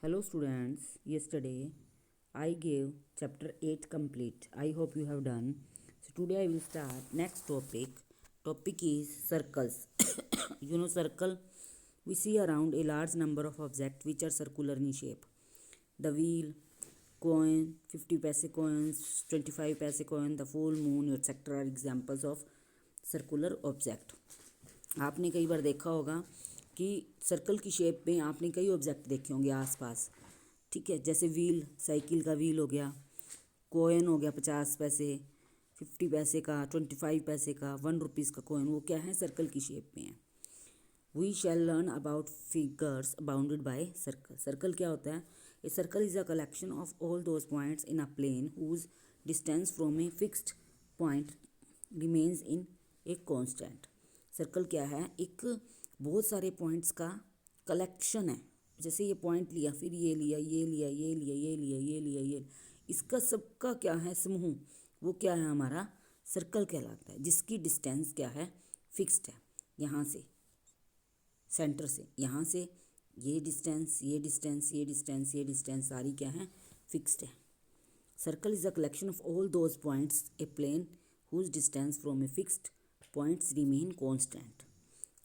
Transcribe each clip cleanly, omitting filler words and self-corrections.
Hello students, yesterday I gave chapter 8 complete. I hope you have done. So today I will start next topic. Topic is circles. Circle we see around a large number of objects which are circular in shape. The wheel, coin, 50 paise coins, 25 paise coin, the full moon, etc. are examples of circular object. आपने कई बार देखा होगा कि circle की shape में आपने कई object देखे होंगे आसपास, ठीक है। जैसे व्हील, साइकिल का व्हील हो गया, कॉइन हो गया 50 पैसे, 50 पैसे का, 25 पैसे का, 1 रुपीज़ का कॉइन, वो क्या है, सर्कल की शेप में है। We shall learn about figures bounded by circle. Circle क्या होता है? A circle is a collection of all those points in a plane whose distance from a fixed point remains in a constant. Circle क्या है? एक बहुत सारे points का collection है। जैसे ये पॉइंट लिया, फिर ये लिया, ये लिया, ये लिया, ये लिया, ये लिया, ये, इसका सबका क्या है, समूह, वो क्या है, हमारा सर्कल कहलाता है, जिसकी डिस्टेंस क्या है, फिक्स्ड है। यहाँ से सेंटर से, यहाँ से ये डिस्टेंस, ये डिस्टेंस, ये डिस्टेंस, ये डिस्टेंस सारी क्या है, फिक्स्ड है। Circle is a collection of all those points a plane whose distance from a fixed points remain constant.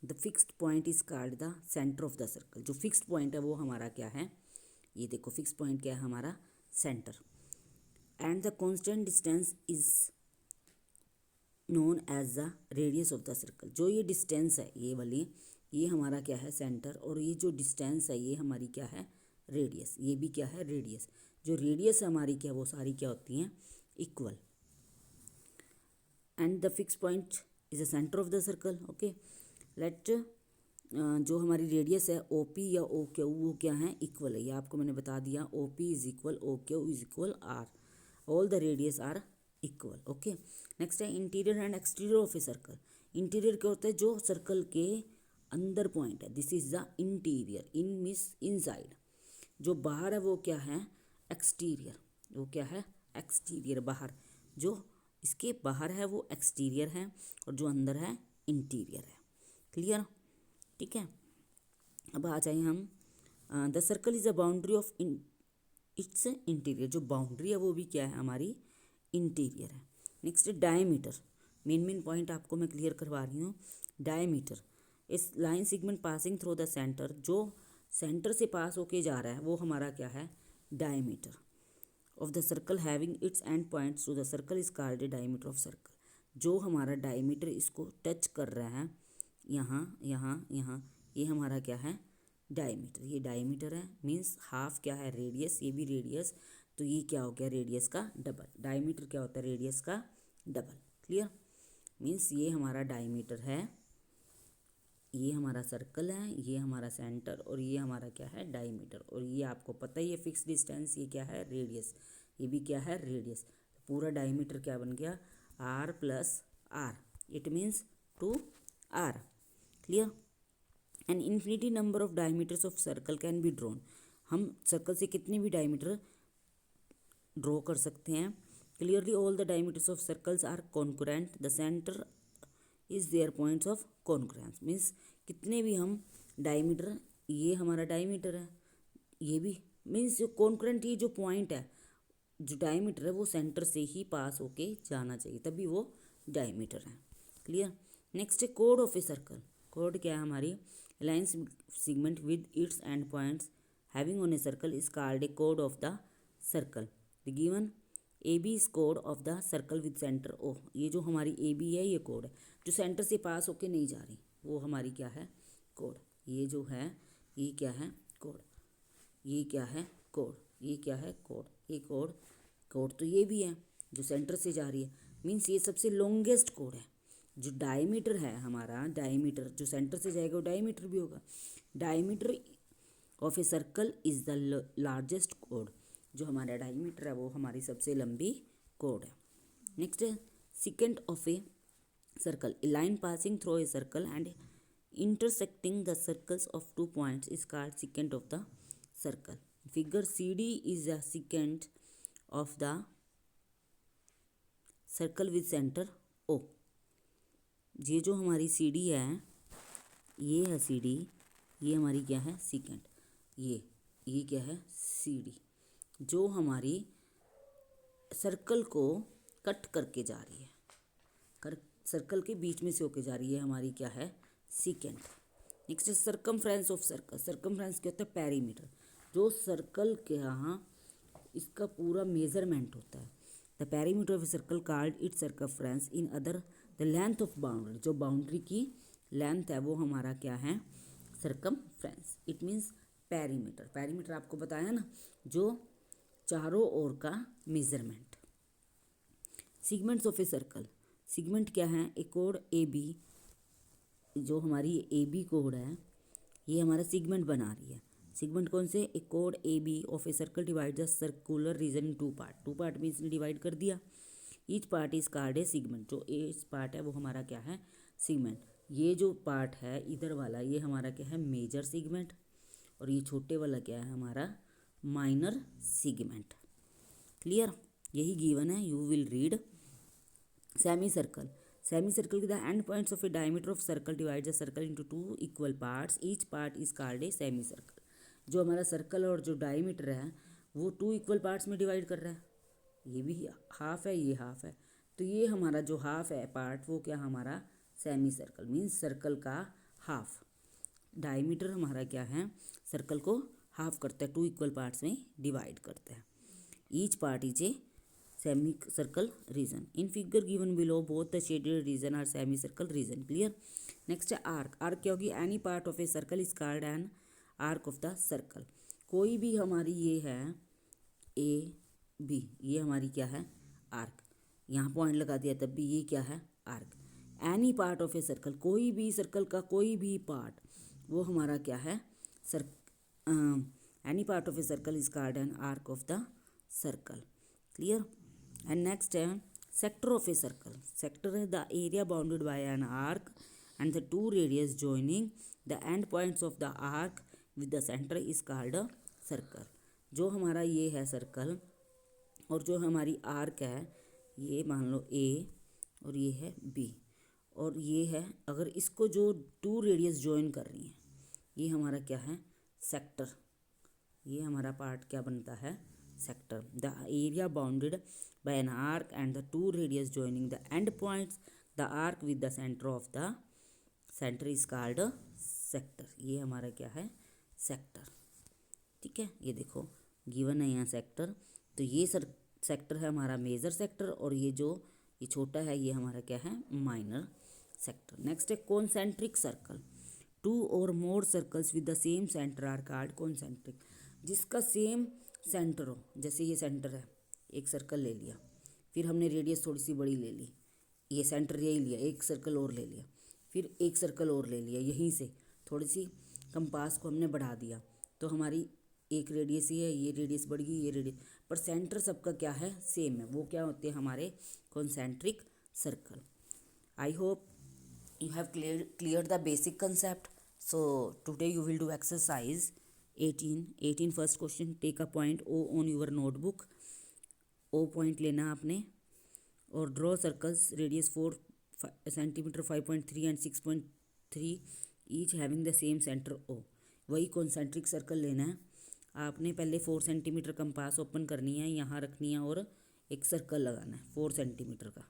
The fixed point is called the centre of the circle. जो fixed point है वो हमारा क्या है, ये देखो, fixed point क्या है, हमारा centre. And the constant distance is known as the radius of the circle. जो ये डिस्टेंस है, ये वाली, ये हमारा क्या है, सेंटर, और ये जो डिस्टेंस है ये हमारी क्या है, रेडियस। ये भी क्या है, रेडियस। जो रेडियस हमारी क्या, वो सारी क्या होती हैं, equal. And the fix point is the centre of the circle. Okay, let जो हमारी रेडियस है ओ पी या ओ क्यू, वो क्या है, इक्वल है। ये आपको मैंने बता दिया, O P is equal, O Q is equal R, all the radius R equal. Okay, next है interior and exterior of a circle. Interior क्या होता है? जो सर्कल के अंदर पॉइंट है, this is the interior. In means inside. जो बाहर है वो क्या है, एक्सटीरियर। वो क्या है, एक्सटीरियर, बाहर। जो इसके बाहर है वो एक्सटीरियर है, और जो अंदर है इंटीरियर है। क्लियर? ठीक है। अब आ जाए हम, the circle is a boundary of its interior. जो बाउंड्री है वो भी क्या है, हमारी इंटीरियर है। Next diameter. मेन पॉइंट आपको मैं क्लियर करवा रही हूँ। डायमीटर इस line segment passing through the centre. जो सेंटर से पास होके जा रहा है वो हमारा क्या है, diameter of the circle having its end points to the circle is called a diameter of circle. जो हमारा डायमीटर इसको टच कर रहा है, यहाँ यहाँ यहाँ, ये हमारा क्या है, डायमीटर। ये डायमीटर है, मीन्स हाफ क्या है, रेडियस। ये भी रेडियस, तो ये क्या हो गया, रेडियस का डबल। डायमीटर क्या होता है, रेडियस का डबल। क्लियर? मीन्स ये हमारा डायमीटर है, ये हमारा सर्कल है, ये हमारा सेंटर, और ये हमारा क्या है, डायमीटर। और ये आपको पता ही है फिक्स डिस्टेंस, ये क्या है, रेडियस। ये भी क्या है, रेडियस। पूरा डायमीटर क्या बन गया, R plus R, it means 2r। Clear? An infinity number of diameters of circle can be drawn. हम सर्कल से कितनी भी डायमीटर ड्रॉ कर सकते हैं। Clearly all the diameters of circles are concurrent, the centre is their points of concurrence. Means कितने भी हम डायमीटर, ये हमारा डायमीटर है, ये भी, मीन्स जो कॉन्करेंट, ये जो पॉइंट है, जो डायमीटर है, वो सेंटर से ही पास होके जाना चाहिए, तभी वो डायमीटर है। क्लियर? नेक्स्ट है code of a circle. Code क्या है, हमारी line segment with its end points having on A circle is called A code of the circle. The given A B is code of the circle with centre O. ये जो हमारी A B है, ये code है। जो centre से पास होके नहीं जा रही, वो हमारी क्या है, कोड। ये जो है, ये क्या है, कोड। ये क्या है, कोड। ये क्या है, कोड। ये कोड, कोड तो ये भी है जो सेंटर से जा रही है, मीन्स ये सबसे लॉन्गेस्ट कोड है। जो डायमीटर है हमारा, डायमीटर जो सेंटर से जाएगा वो डायमीटर भी होगा। Diameter of a circle is the largest code. जो हमारा डायमीटर है वो हमारी सबसे लंबी कोड है। नेक्स्ट है second of a circle. A line passing through a circle and intersecting the circles of 2 points is called secant of the circle. Figure CD is a secant of the circle with center O. ये जो हमारी CD है, ये है CD, ये हमारी क्या है, secant। ये क्या है सी डी, जो हमारी सर्कल को कट करके जा रही है, सर्कल के बीच में से होके जा रही है, हमारी क्या है सीकेंट। नेक्स्ट है सर्कमफ्रेंस ऑफ सर्कल। सर्कमफ्रेंस क्या होता है पैरीमीटर, जो सर्कल के यहाँ इसका पूरा मेजरमेंट होता है। The perimeter of a circle called its circumference, in other the length of boundary, जो बाउंड्री की लेंथ है वो हमारा क्या है circumference. It means perimeter, perimeter आपको बताया ना, जो चारों ओर का measurement. Segments of a circle, segment क्या है ए कोड ए बी, जो हमारी ए बी कोड है ये हमारा सेगमेंट बना रही है। सेगमेंट कौन से, ए कोड A B of a circle divide the circular region in two part, two part में इसने डिवाइड कर दिया। Each part is called a segment, जो ए पार्ट है वो हमारा क्या है सेगमेंट। ये जो पार्ट है इधर वाला ये हमारा क्या है मेजर सेगमेंट, और ये छोटे वाला क्या है हमारा माइनर सेगमेंट। क्लियर, यही गिवन है, you will read. Semi circle, semi circle the end points of A diameter of circle divide the circle into two equal parts, each part is called A semi circle. जो हमारा circle और जो diameter है वो to equal parts में divide कर रहा है, ये भी हाफ है ये हाफ है, तो ये हमारा जो हाफ है पार्ट वो क्या हमारा सेमी सर्कल, मीन्स सर्कल का हाफ। डायमीटर हमारा क्या है सर्कल को हाफ करता है, टू इक्वल पार्ट्स में डिवाइड करता है। Each part is a semi circle region. In figure given below both the shaded region are semi circle region. Clear. Next है आर्क। आर्क क्या होगी, any part of a circle is called an arc of the circle. कोई भी हमारी ये है A B, ये हमारी क्या है आर्क, यहाँ पॉइंट लगा दिया तब भी ये क्या है arc. Any part of a circle, कोई भी सर्कल का कोई भी पार्ट वो हमारा क्या है any part of a circle is called an arc of the circle. Clear. And next है sector of a circle. Sector है the area bounded by an arc and the two radius joining the end points of the arc with the centre is called a circle. जो हमारा ये है circle और जो हमारी arc है, ये मान लो ए और ये है बी, और ये है अगर इसको जो टू रेडियस जॉइन कर रही हैं ये हमारा क्या है सेक्टर। ये हमारा पार्ट क्या बनता है sector. The area bounded by an arc and the two radius joining the end points the arc with the centre of the centre is called sector. ये हमारा क्या है सेक्टर। ठीक है, ये देखो गिवन है यहाँ सेक्टर, तो ये सेक्टर है हमारा मेजर सेक्टर, और ये जो ये छोटा है ये हमारा क्या है माइनर सेक्टर। नेक्स्ट है कॉन्सेंट्रिक सर्कल। टू और more circles with the same centre are called concentric. जिसका सेम सेंटर हो, जैसे ये सेंटर है, एक सर्कल ले लिया, फिर हमने रेडियस थोड़ी सी बड़ी ले ली, ये सेंटर यही लिया, एक सर्कल और ले लिया, फिर एक सर्कल और ले लिया, यहीं से थोड़ी सी कंपास को हमने बढ़ा दिया, तो हमारी एक रेडियस ही है, ये रेडियस बढ़ गई, ये रेडियस, पर सेंटर सबका क्या है सेम है, वो क्या होते हैं हमारे concentric circle. I hope you have cleared the basic concept. So today you will do exercise 18 first question. Take a point O on your notebook. O point लेना आपने, और draw circles radius 4 centimeter 5.3 and 6.3 each having the same center O. वही concentric circle लेना है आपने। पहले 4 centimetre compass open करनी है, यहाँ रखनी है और एक सर्कल लगाना है 4 सेंटीमीटर का।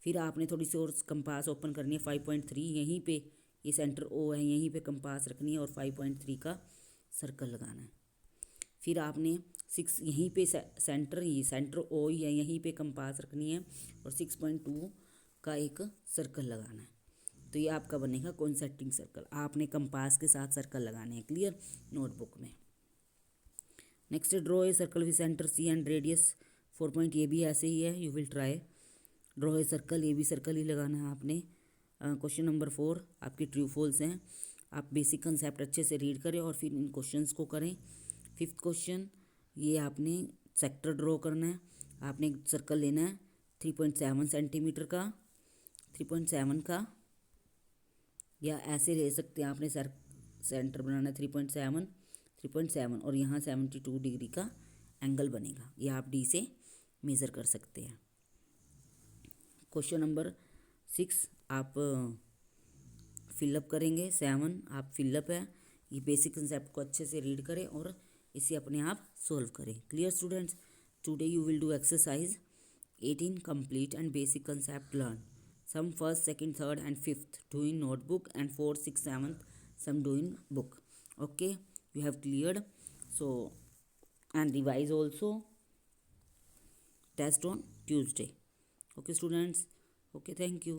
फिर आपने थोड़ी सी और कंपास ओपन करनी है 5.3, यहीं पे ये सेंटर ओ है, यहीं पे कंपास रखनी है और 5.3 का सर्कल लगाना है। फिर आपने 6 यहीं पे सेंटर, ये सेंटर ओ ही है, यहीं पे कंपास रखनी है और 6.2 का एक सर्कल लगाना है। तो ये आपका बनेगा कॉन्सेंट्रिक सर्कल। आपने कंपास के साथ सर्कल लगाने हैं। क्लियर, नोटबुक में। Next draw a circle with centre C and radius 4 ये भी ऐसे ही है, you will try. Draw a circle, ये भी सर्कल ही लगाना है आपने। क्वेश्चन नंबर 4 आपकी ट्रू फॉल्स हैं। आप बेसिक कंसेप्ट अच्छे से रीड करें और फिर इन क्वेश्चंस को करें। 5th क्वेश्चन, ये आपने सेक्टर ड्रॉ करना है। आपने एक सर्कल लेना है 3.7 सेंटीमीटर का, 3.7 का, या ऐसे ले सकते हैं आपने सेंटर बनाना है 3.7 और यहाँ 72 डिग्री का एंगल बनेगा। ये आप डी से मेज़र कर सकते हैं। क्वेश्चन नंबर 6 आप फिलअप करेंगे। 7 आप फिलअप है, ये बेसिक कंसेप्ट को अच्छे से रीड करें और इसे अपने आप सोल्व करें। Clear students, today you will do exercise 18 complete and basic concept learn. Some first, second, third and fifth do in notebook and fourth, sixth, seventh some do in book. Okay, you have cleared. So and revise also. Test on Tuesday. Okay students. Okay, thank you.